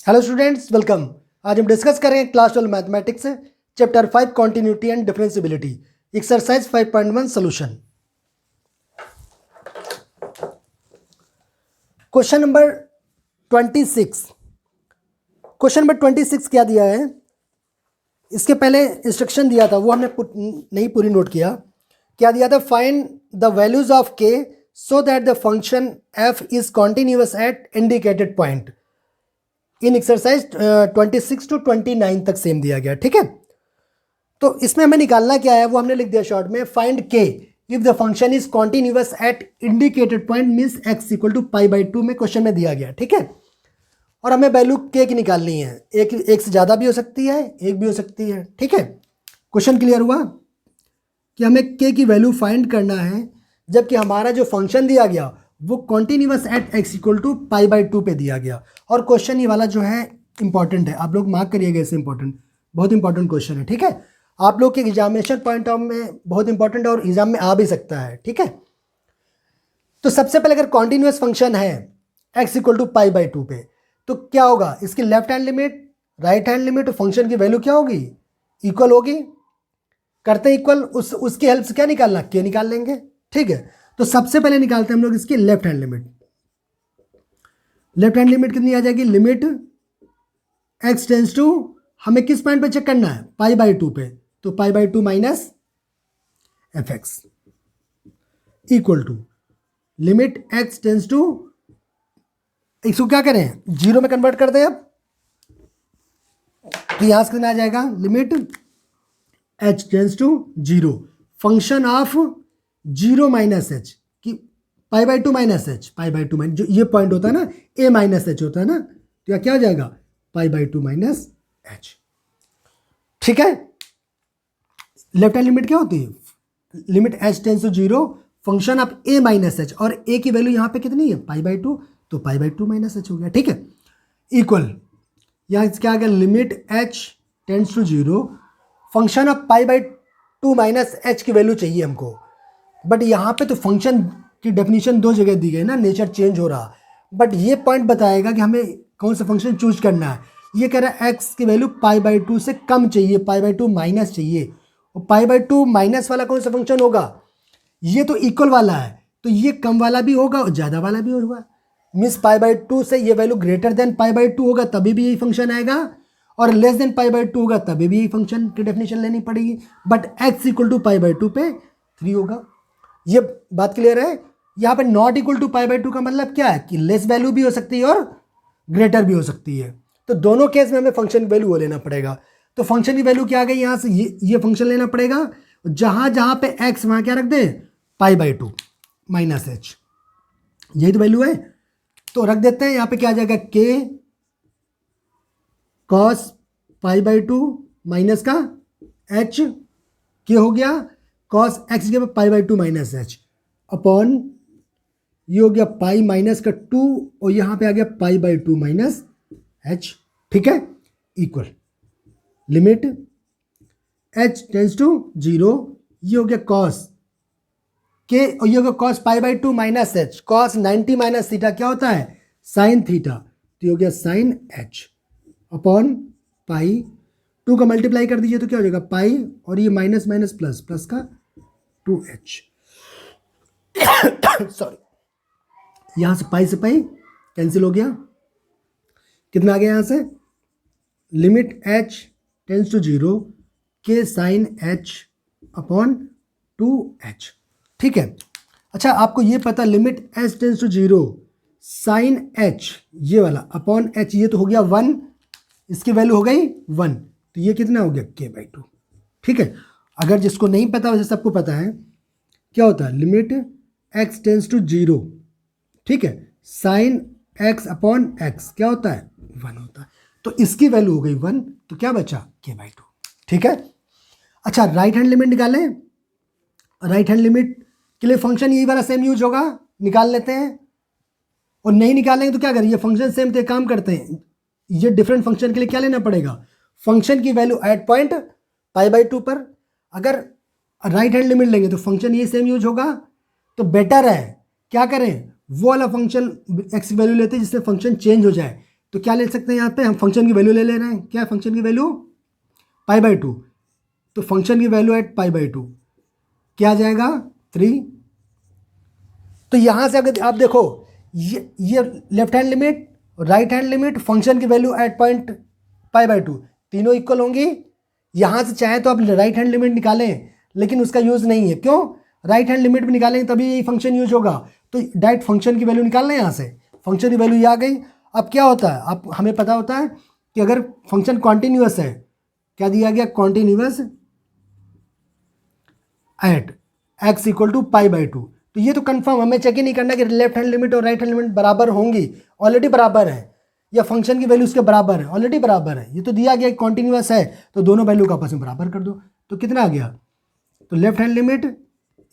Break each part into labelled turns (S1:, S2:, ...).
S1: Hello students, welcome. आज हम discuss करेंगे क्लास 12 मैथमेटिक्स से chapter 5 continuity and differentiability exercise 5.1 solution. Question number 26। Question number 26 क्या दिया है? इसके पहले इंस्ट्रक्शन दिया था, वो हमने नहीं पूरी नोट किया। क्या दिया था? Find the values of k so that the function f is continuous at indicated point. In exercise 26 to 29 तक सेम दिया गया, ठीक है। तो इसमें हमें निकालना क्या है वो हमने लिख दिया शॉर्ट में, फाइंड के if the function is continuous at indicated point means x equal to π/2 में क्वेश्चन में दिया गया, ठीक है। और हमें वैल्यू के की निकालनी है। एक से ज़्यादा भी हो सकती है, एक भी हो सकती है, ठीक है। क्वेश्चन क्लियर हुआ कि हमें के की वैल्यू फाइंड करना है जबकि हमारा जो फंक्शन दिया गया वो continuous at x equal to π/2 पे दिया गया। और क्वेश्चन ये वाला जो है इंपॉर्टेंट है, आप लोग मार्क करिएगा इसे, इंपॉर्टेंट, बहुत इंपॉर्टेंट क्वेश्चन है, ठीक है। आप लोग के एग्जामिनेशन पॉइंट ऑफ में बहुत इंपॉर्टेंट है और एग्जाम में आ भी सकता है, ठीक है। तो सबसे पहले अगर कॉन्टिन्यूअस फंक्शन है x इक्वल टू π/2 पे तो क्या होगा? इसकी left hand limit, right hand limit, function की वैल्यू क्या होगी? इक्वल होगी। करते इक्वल, उसकी हेल्प से क्या निकालना? के निकाल लेंगे, ठीक है। तो सबसे पहले निकालते हैं हम लोग इसकी left hand limit. Left hand limit कितनी आ जाएगी? लिमिट x टेंस टू, हमें किस पॉइंट पे चेक करना है? π/2 पे, तो π/2 minus fx equal to limit x tends to, इसको क्या करें? जीरो में कन्वर्ट कर दें अब, तो यहां से कितना आ जाएगा? Limit h tends to zero, function of zero minus h की π/2 माइनस एच, π/2 माइनस जो ये पॉइंट होता है ना, a माइनस एच होता है ना, तो यह क्या हो जाएगा? π/2 माइनस एच, ठीक है। लेफ्ट हैंड लिमिट क्या होती है? Limit h tends to zero, function of a minus h, और a की वैल्यू यहां पे कितनी है? π/2, तो π/2 माइनस एच हो गया, ठीक है। इक्वल, यहां क्या आ गया? Limit h tends to zero, function of π/2 minus h की वैल्यू चाहिए हमको। बट यहाँ पे तो फंक्शन की डेफिनेशन दो जगह दी गई ना, नेचर चेंज हो रहा। बट ये पॉइंट बताएगा कि हमें कौन सा फंक्शन चूज करना है। ये कह रहा है x की वैल्यू π/2 से कम चाहिए, π/2 माइनस चाहिए। और π/2 माइनस वाला कौन सा फंक्शन होगा? ये तो इक्वल वाला है, तो ये कम वाला भी होगा और ज़्यादा वाला भी होगा। मीन्स π/2 से ये वैल्यू ग्रेटर देन π/2 होगा तभी भी यही फंक्शन आएगा, और लेस देन π/2 होगा तभी भी यही फंक्शन की डेफिनेशन लेनी पड़ेगी। बट x इक्वल टू π/2 पे 3 होगा। ये बात क्लियर है? यहाँ पे नॉट इक्वल टू π/2 का मतलब क्या है कि लेस वैल्यू भी हो सकती है और ग्रेटर भी हो सकती है। तो दोनों केस में हमें फंक्शन की वैल्यू वो लेना पड़ेगा। तो फंक्शन की वैल्यू क्या आ गई? यहाँ से ये फंक्शन लेना पड़ेगा, जहाँ जहाँ पे x वहाँ क्या रख दें? π/2 माइनस एच, यही तो वैल्यू है, तो रख देते हैं। यहाँ पे क्या आ जाएगा? k cos π/2 माइनस का h, के हो गया cos x के π/2 माइनस एच अपॉन, ये हो गया पाई माइनस का 2, और यहाँ पे आ गया π/2 माइनस एच, ठीक है। Equal limit h tends to zero, ये हो गया cos के, और ये हो गया cos π/2 minus h. cos 90 minus theta क्या होता है? साइन थीटा, तो ये हो गया साइन h अपॉन पाई, 2 का मल्टीप्लाई कर दीजिए तो क्या हो जाएगा? पाई, और ये माइनस माइनस प्लस, प्लस का 2h सॉरी, यहां से पाई कैंसिल हो गया। कितना आ गया यहां से? Limit h tends to zero, k sine h upon 2h, ठीक है। अच्छा, आपको ये पता, limit h tends to zero, sine h ये वाला अपॉन h, ये तो हो गया 1, इसकी वैल्यू हो गई 1, तो ये कितना हो गया? k/2, ठीक है। अगर जिसको नहीं पता, वैसे सबको पता है क्या होता है। Limit x tends to zero, ठीक है, साइन x अपॉन x क्या होता है? 1 होता है। तो इसकी वैल्यू हो गई 1, तो क्या बचा? k/2, ठीक है। अच्छा, राइट हैंड लिमिट निकालें। राइट हैंड लिमिट के लिए फंक्शन यही वाला सेम यूज होगा, निकाल लेते हैं। और नहीं निकालेंगे तो क्या करें? ये फंक्शन सेम थे, काम करते हैं, ये डिफरेंट फंक्शन के लिए क्या लेना पड़ेगा? फंक्शन की वैल्यू एट पॉइंट π/2 पर। अगर राइट हैंड लिमिट लेंगे तो फंक्शन ये सेम यूज होगा, तो बेटर है क्या करें? वो वाला फंक्शन x की वैल्यू लेते हैं जिससे फंक्शन चेंज हो जाए। तो क्या ले सकते हैं यहाँ पे, हम फंक्शन की वैल्यू ले रहे हैं। क्या है फंक्शन की वैल्यू? π/2। तो फंक्शन की वैल्यू एट π/2 क्या आ जाएगा? 3। तो यहाँ से अगर आप देखो ये लेफ्ट हैंड लिमिट और राइट हैंड लिमिट, फंक्शन की वैल्यू एट पॉइंट π/2 तीनों इक्वल होंगी। यहाँ से चाहे तो आप राइट हैंड लिमिट निकालें, लेकिन उसका यूज़ नहीं है। क्यों? राइट हैंड लिमिट भी निकालेंगे तभी यही फंक्शन यूज होगा। तो डायरेक्ट फंक्शन की वैल्यू निकालना है यहाँ से। फंक्शन की वैल्यू ये आ गई। अब क्या होता है, अब हमें पता होता है कि अगर फंक्शन कॉन्टिन्यूअस है, क्या दिया गया? Continuous at x equal to π/2। तो ये तो कंफर्म, हमें चेक ही नहीं करना कि लेफ्ट हैंड लिमिट और राइट हैंड लिमिट बराबर होंगी, ऑलरेडी बराबर है, या फंक्शन की वैल्यू उसके बराबर है, ऑलरेडी बराबर है। ये तो दिया गया कॉन्टिन्यूअस है, तो दोनों वैल्यू का आपस में बराबर कर दो। तो कितना आ गया? तो left hand limit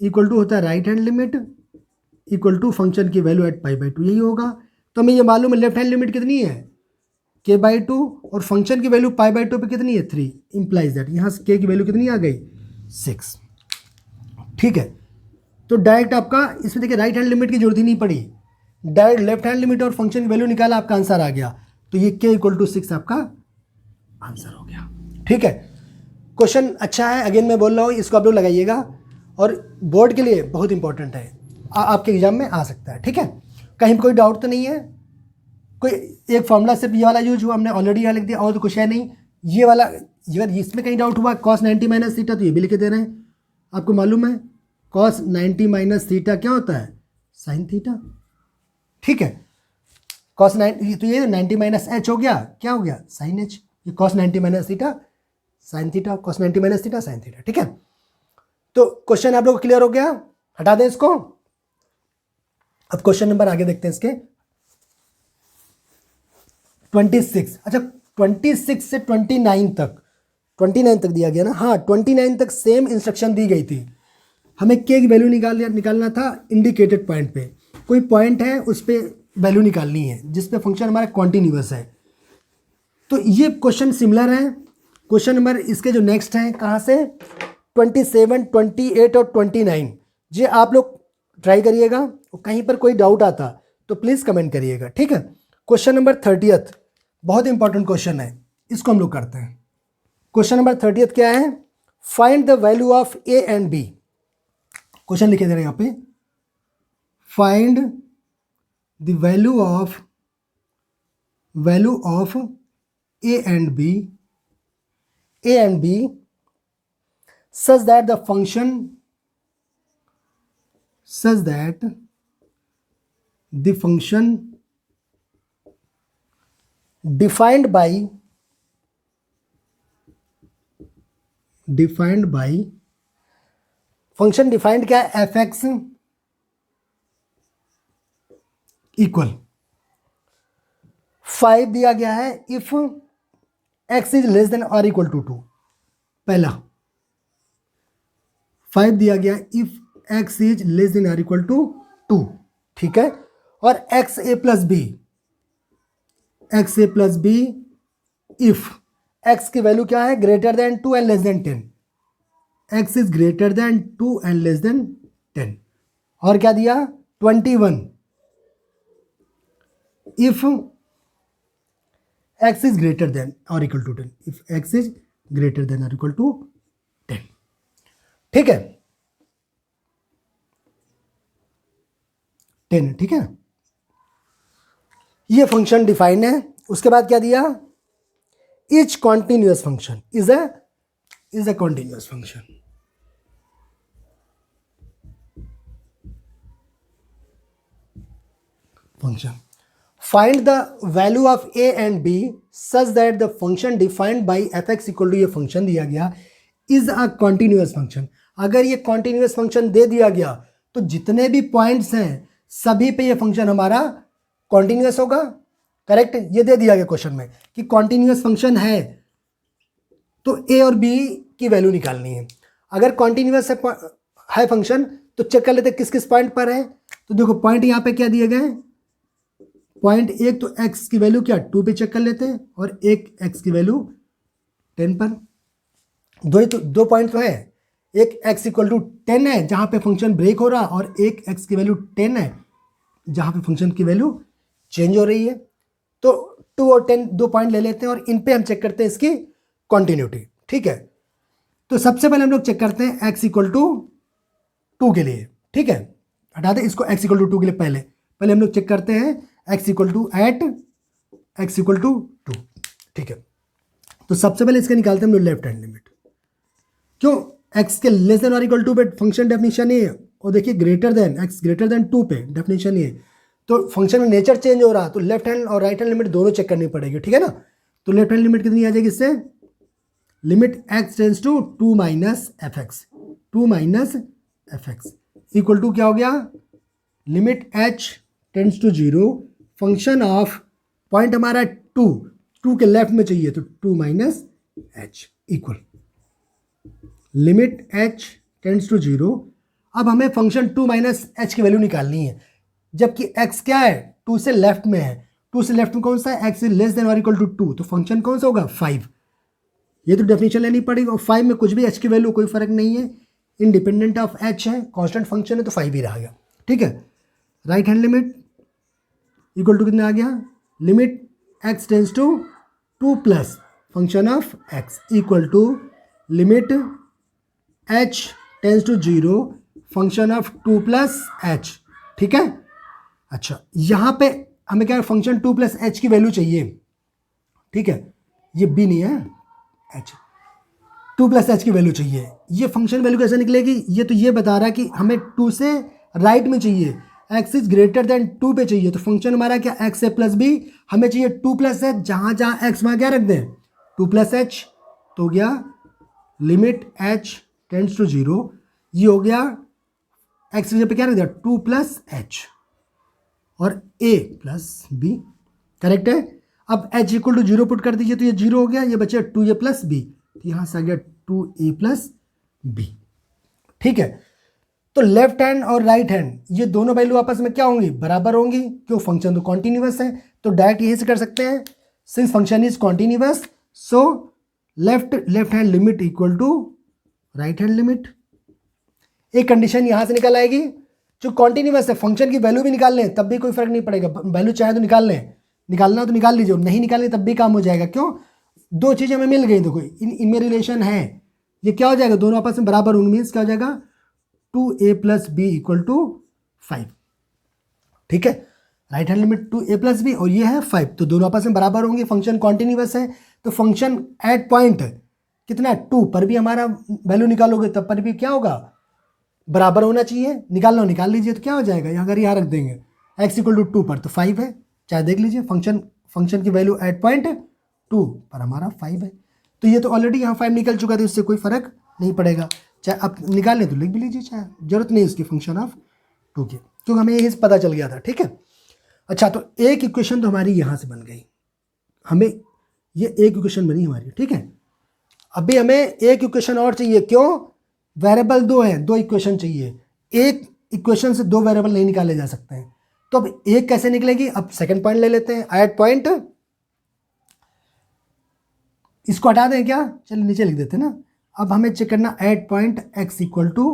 S1: equal to होता है right hand limit equal to function की वैल्यू एट π/2, यही होगा। तो हमें ये मालूम है लेफ्ट हैंड लिमिट कितनी है? k/2 और फंक्शन की वैल्यू π/2 पे कितनी है? 3। इंप्लाइज दैट यहाँ से k की वैल्यू कितनी आ गई? 6। ठीक है, तो डायरेक्ट आपका इसमें देखिए राइट हैंड लिमिट की जरूरत ही नहीं पड़ी, डायरेक्ट लेफ्ट हैंड लिमिट और फंक्शन की वैल्यू निकाला, आपका आंसर आ गया। तो ये k इक्वल टू 6 आपका आंसर हो गया। ठीक है, क्वेश्चन अच्छा है, अगेन मैं बोल रहा हूँ, इसको आप लोग लगाइएगा और बोर्ड के लिए बहुत इंपॉर्टेंट है, आपके एग्जाम में आ सकता है। ठीक है, कहीं कोई डाउट तो नहीं है? कोई एक फॉर्मूला सिर्फ ये वाला यूज हुआ, हमने ऑलरेडी यहाँ लिख दिया, और तो कुछ है नहीं। ये वाला अगर इसमें कहीं डाउट हुआ cos 90 माइनस थीटा, तो ये भी लिख दे रहे हैं। आपको मालूम है cos 90 माइनस थीटा क्या होता है? Sign theta. ठीक है, cos 90, तो ये 90 माइनस एच हो गया, क्या हो गया? Sine h. ये cos 90 minus theta sine theta, cos 90 minus theta sine theta. ठीक है, तो क्वेश्चन आप लोग को क्लियर हो गया, हटा दें इसको। अब क्वेश्चन नंबर आगे देखते हैं इसके 26। अच्छा, 26 से 29 तक, 29 तक दिया गया ना? हाँ, 29 तक सेम इंस्ट्रक्शन दी गई थी। हमें k की वैल्यू निकालना था इंडिकेटेड पॉइंट पे। कोई पॉइंट है उस पर वैल्यू निकालनी है जिस पे फंक्शन हमारा कॉन्टिन्यूअस है। तो ये क्वेश्चन सिमिलर है। क्वेश्चन नंबर इसके जो नेक्स्ट हैं कहाँ से? 27, 28 और 29। ये आप लोग ट्राई करिएगा, और कहीं पर कोई डाउट आता तो प्लीज़ कमेंट करिएगा। ठीक है, क्वेश्चन नंबर 30 बहुत इंपॉर्टेंट क्वेश्चन है, इसको हम लोग करते हैं। क्वेश्चन नंबर 30 क्या है? Find the value of a and b. Question लिखे दे रहे हैं यहाँ पे, find the value of a and b such that the function defined by function defined क्या है? f(x) इक्वल 5 दिया गया है if x is less than और इक्वल टू 2। पहला 5 दिया गया if x is less than और इक्वल टू 2। ठीक है, और xa plus b if x की वैल्यू क्या है? Greater than 2 and less than 10। x is greater than 2 and less than 10। और क्या दिया? 21 if x is greater than और equal to 10। If x is greater than और इक्वल टू 10। ठीक है, 10। ठीक है, ये फंक्शन डिफाइन है। उसके बाद क्या दिया? Each continuous function is a continuous function. Find the value of a and b such that the function defined by f(x) equal to, ये फंक्शन दिया गया इज अ कॉन्टिन्यूअस फंक्शन। अगर ये कॉन्टिन्यूअस फंक्शन दे दिया गया तो जितने भी पॉइंट्स हैं सभी पे ये फंक्शन हमारा कॉन्टिन्यूअस होगा। करेक्ट, ये दे दिया गया क्वेश्चन में कि कॉन्टिन्यूअस फंक्शन है, तो ए और बी की वैल्यू निकालनी है। अगर कॉन्टिन्यूअस है फंक्शन तो चेक कर लेते किस किस पॉइंट पर है। तो देखो पॉइंट यहाँ पे क्या दिए गए? पॉइंट एक तो x की वैल्यू क्या 2 पे चेक कर लेते हैं, और एक x की वैल्यू 10 पर। दो पॉइंट तो है, एक x इक्वल टू 10 है जहाँ पे फंक्शन ब्रेक हो रहा, और एक x की वैल्यू 10 है जहाँ पे फंक्शन की वैल्यू चेंज हो रही है। तो 2 और 10 दो पॉइंट ले लेते हैं और इन पे हम चेक करते हैं इसकी कॉन्टिन्यूटी, ठीक है। तो सबसे पहले हम लोग चेक करते हैं x इक्वल टू 2 के लिए, ठीक है। हटा दें इसको, x इक्वल टू 2 के लिए पहले हम लोग चेक करते हैं x equal to at x equal to 2, ठीक है। तो सबसे पहले इसके निकालते हैं हम लोग लेफ्ट हैंड लिमिट। क्यों, x के लेस देन और इक्वल टू पे फंक्शन डेफिनेशन ये है, और देखिए greater than x greater than 2 पे डेफिनेशन ये है। तो फंक्शन में नेचर चेंज हो रहा, तो लेफ्ट हैंड और राइट हैंड लिमिट दोनों चेक करनी पड़ेगी, ठीक है ना। तो लेफ्ट हैंड लिमिट कितनी आ जाएगी इससे, limit x tends to 2 minus f x, 2 minus f x equal to क्या हो गया, limit h tends to 0 function of point हमारा 2 के लेफ्ट में चाहिए, तो 2 minus h equal limit h tends to 0। अब हमें फंक्शन 2 माइनस h की वैल्यू निकालनी है, जबकि x क्या है 2 से लेफ्ट में है। 2 से लेफ्ट में कौन सा है, x इज लेस देन और इक्वल टू 2, तो फंक्शन कौन सा होगा 5। ये तो डेफिनेशन लेनी पड़ेगी, और 5 में कुछ भी h की वैल्यू कोई फर्क नहीं है, इंडिपेंडेंट ऑफ h है, कांस्टेंट फंक्शन है, तो 5 ही रह गया, ठीक है। Right hand limit equal to कितना आ गया, limit x tends to 2 plus function of x equal to limit h tends to 0 function of 2 plus h, ठीक है। अच्छा, यहाँ पे हमें क्या फंक्शन 2 प्लस h की वैल्यू चाहिए, ठीक है। ये b नहीं है, h 2 प्लस h की वैल्यू चाहिए। ये फंक्शन वैल्यू कैसे निकलेगी, ये तो ये बता रहा है कि हमें 2 से राइट में चाहिए, x इज ग्रेटर देन 2 पे चाहिए, तो फंक्शन हमारा क्या x है प्लस b, हमें चाहिए 2 प्लस h, जहाँ जहाँ x वहाँ क्या रख दें 2 प्लस h, तो हो गया लिमिट h टेंस टू 0, ये हो गया x की जगह पे क्या रख दिया 2 प्लस h और a प्लस b, करेक्ट है। अब h इक्वल टू 0 पुट कर दीजिए, तो ये 0 हो गया, ये बचे 2a प्लस b, तो यहाँ से आ गया 2a प्लस b, ठीक है। तो लेफ्ट हैंड और राइट हैंड ये दोनों वैल्यू आपस में क्या होंगी, बराबर होंगी, क्यों फंक्शन तो कॉन्टिन्यूअस है। तो डायरेक्ट यहीं से कर सकते हैं, since function is continuous, so left hand limit equal to right hand limit. एक कंडीशन यहां से निकल आएगी, जो कॉन्टिन्यूअस है फंक्शन की वैल्यू भी निकाल लें तब भी कोई फर्क नहीं पड़ेगा, वैल्यू चाहे तो निकाल लें, निकालना तो निकाल लीजिए, नहीं निकालनी तब भी काम हो जाएगा। क्यों, दो चीज़ें हमें मिल गई, देखो इनमें रिलेशन है, ये क्या हो जाएगा दोनों आपस में बराबर होंगे, मीन्स क्या हो जाएगा 2a plus B equal to 5, ठीक है। Right hand limit 2a plus b और ये है 5, तो दोनों आपस में बराबर होंगे, फंक्शन कॉन्टिन्यूअस है। तो फंक्शन एट पॉइंट कितना है 2 पर भी हमारा वैल्यू निकालोगे तब पर भी क्या होगा, बराबर होना चाहिए, निकालना निकाल लीजिए, तो क्या हो जाएगा, अगर यहाँ रख देंगे x इक्वल टू 2 पर तो 5 है, चाहे देख लीजिए फंक्शन की वैल्यू एट पॉइंट 2 पर हमारा 5 है, तो ये तो ऑलरेडी यहाँ 5 निकल चुका था, इससे कोई फर्क नहीं पड़ेगा, चाहे आप निकाल लें तो लिख भी लीजिए, चाहे जरूरत नहीं इसकी फंक्शन ऑफ 2 की, क्योंकि हमें यही पता चल गया था, ठीक है। अच्छा, तो एक इक्वेशन तो हमारी यहाँ से बन गई, हमें ये एक इक्वेशन बनी हमारी, ठीक है। अभी हमें एक इक्वेशन और चाहिए, क्यों, वेरिएबल 2 है, 2 इक्वेशन चाहिए, एक इक्वेशन से 2 वेरिएबल नहीं निकाले जा सकते हैं, तो अब एक कैसे निकलेगी, अब सेकंड पॉइंट ले लेते हैं, एट पॉइंट इसको हटा दें क्या, चलिए नीचे लिख देते हैं ना। अब हमें चेक करना at point x equal to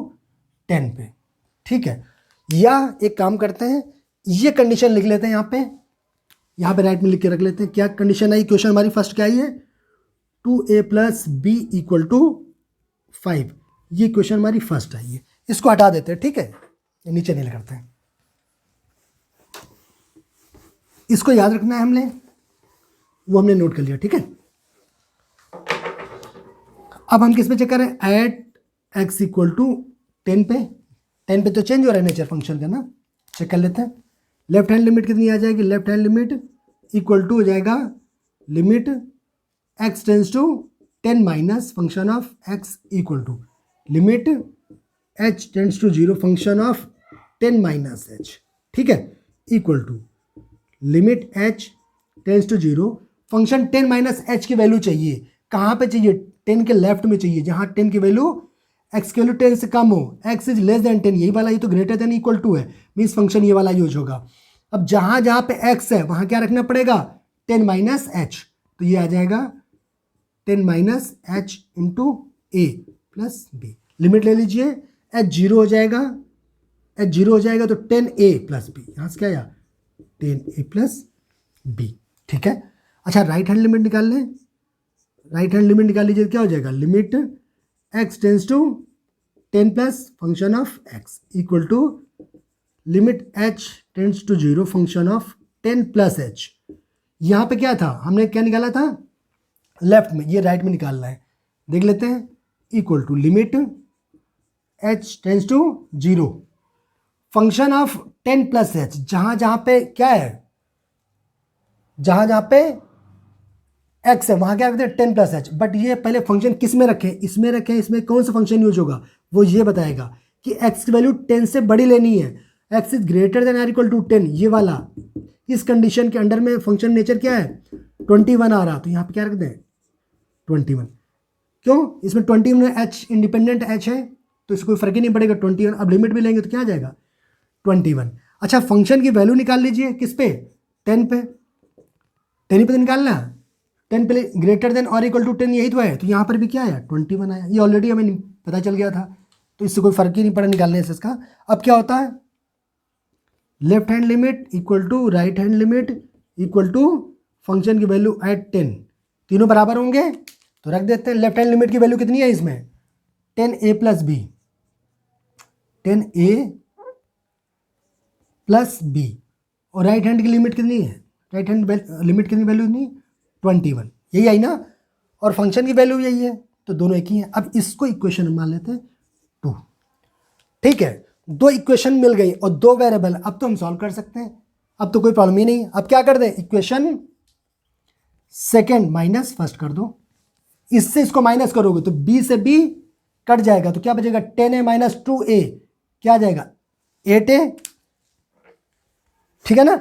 S1: 10 पे, ठीक है। या एक काम करते हैं, ये कंडीशन लिख लेते हैं यहाँ पे राइट में लिख के रख लेते हैं, क्या कंडीशन आई, क्वेश्चन हमारी फर्स्ट क्या आई है 2a plus B equal to 5, ये क्वेश्चन हमारी फर्स्ट आई है, इसको हटा देते हैं, ठीक है, नीचे नहीं करते हैं, इसको याद रखना है हमने, वो हमने नोट कर लिया, ठीक है। अब हम किस पे चेक करें, एट x इक्वल टू 10 पे तो चेंज हो रहा है नेचर फंक्शन का ना, चेक कर लेते हैं। लेफ्ट हैंड लिमिट कितनी आ जाएगी, left hand limit equal to हो जाएगा limit x tends to 10 minus function of x equal to limit h tends to 0 function of 10 minus h, ठीक है, equal to limit h tends to 0 function 10 minus h की value चाहिए, कहाँ पे चाहिए 10 के लेफ्ट में चाहिए, जहाँ 10 की वैल्यू x की वैल्यू 10 से कम हो, x इज लेस देन 10, यही वाला, ये तो ग्रेटर देन इक्वल टू है, मीन्स फंक्शन ये वाला यूज होगा। अब जहाँ जहाँ पे x है वहाँ क्या रखना पड़ेगा 10 माइनस h, तो ये आ जाएगा 10 माइनस h इंटू ए प्लस बी, लिमिट ले लीजिए, h 0 हो जाएगा, तो 10a प्लस बी, यहाँ से क्या आया 10a प्लस बी, ठीक है। अच्छा, राइट हैंड लिमिट निकाल लें। राइट हैंड लिमिट निकाल लीजिए, क्या हो जाएगा, limit x tends to 10 plus function of x equal to limit h tends to 0 function of 10 plus h। यहाँ पे क्या था, हमने क्या निकाला था लेफ्ट में, ये राइट में निकालना है। देख लेते हैं, equal to limit h tends to 0 function of 10 plus h। जहाँ जहाँ पे क्या है, जहाँ जहाँ पे x है वहाँ क्या रखते हैं 10 प्लस h। बट ये पहले फंक्शन किस में रखें, इसमें रखें, इसमें कौन सा फंक्शन यूज होगा वो ये बताएगा कि x की वैल्यू 10 से बड़ी लेनी है, x is greater than or equal to 10, ये वाला। इस कंडीशन के अंडर में फंक्शन नेचर क्या है 21 आ रहा, तो यहाँ पे क्या रख दें 21। क्यों, इसमें 21 में h इंडिपेंडेंट h है तो इसको कोई फर्क ही नहीं पड़ेगा 21। अब लिमिट भी लेंगे तो क्या आ जाएगा 21। अच्छा, फंक्शन की वैल्यू निकाल लीजिए किस पे 10 पे, 10 पे तो निकालना, 10 पे ग्रेटर देन और इक्वल टू 10 यही तो है, तो यहाँ पर भी क्या आया 21 आया। ये ऑलरेडी हमें पता चल गया था तो इससे कोई फर्क ही नहीं पड़ा निकालने से इसका। अब क्या होता है, left hand limit equal to right hand limit equal to function की वैल्यू एट 10, तीनों बराबर होंगे तो रख देते हैं। लेफ्ट हैंड लिमिट की वैल्यू कितनी है इसमें 10a plus b, 10a plus b. और राइट हैंड की लिमिट कितनी है, राइट हैंड लिमिट कितनी वैल्यू नहीं 21, यही आई ना, और फंक्शन की वैल्यू यही है तो दोनों एक ही है। अब इसको इक्वेशन मान लेते हैं 2। ठीक है, दो इक्वेशन मिल गई और दो वेरिएबल, अब तो हम सॉल्व कर सकते हैं, अब तो कोई प्रॉब्लम ही नहीं। अब क्या कर दें, इक्वेशन सेकेंड माइनस फर्स्ट कर दो, इससे इसको माइनस करोगे तो b से b कट जाएगा तो क्या बचेगा 10a माइनस 2a, क्या आ जाएगा 8a। ठीक है ना,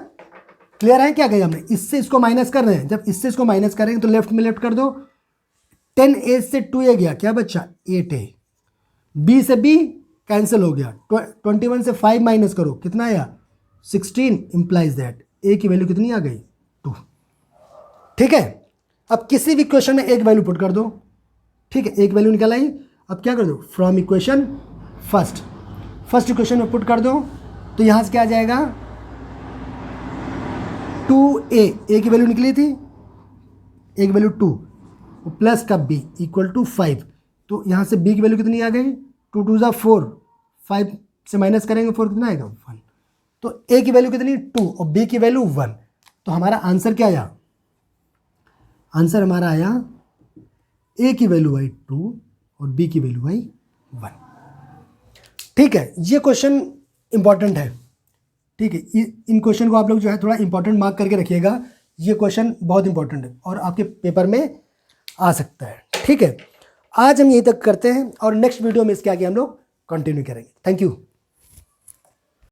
S1: क्लियर है, क्या कहा हमने, इससे इसको माइनस कर रहे हैं, जब इससे इसको माइनस करेंगे तो लेफ्ट में लेफ्ट कर दो, 10a से 2a गया, क्या बच्चा 8a, b से b कैंसिल हो गया, 21 से 5 माइनस करो कितना आया 16, इंप्लाइज दैट a की वैल्यू कितनी आ गई 2। ठीक है, अब किसी भी इक्वेशन में एक वैल्यू पुट कर दो, ठीक है, एक वैल्यू निकल आई। अब क्या कर दो, फ्रॉम इक्वेशन फर्स्ट इक्वेशन में पुट कर दो तो यहां से क्या आ जाएगा 2a की वैल्यू निकली थी, एक वैल्यू 2 प्लस का b इक्वल टू 5, तो यहां से b की वैल्यू कितनी आ गई 2 2 ज़ा 4, 5 से माइनस करेंगे 4 कितना आएगा 1, तो a की वैल्यू कितनी 2 और b की वैल्यू 1, तो हमारा आंसर क्या आया, आंसर हमारा आया a की वैल्यू आई 2 और b की वैल्यू आई 1। ठीक है, ये क्वेश्चन इंपॉर्टेंट है। ठीक है, इन क्वेश्चन को आप लोग जो है थोड़ा इंपॉर्टेंट मार्क करके रखिएगा, ये क्वेश्चन बहुत इंपॉर्टेंट है और आपके पेपर में आ सकता है। ठीक है, आज हम यहीं तक करते हैं और नेक्स्ट वीडियो में इसके आगे हम लोग कंटिन्यू करेंगे। Thank you.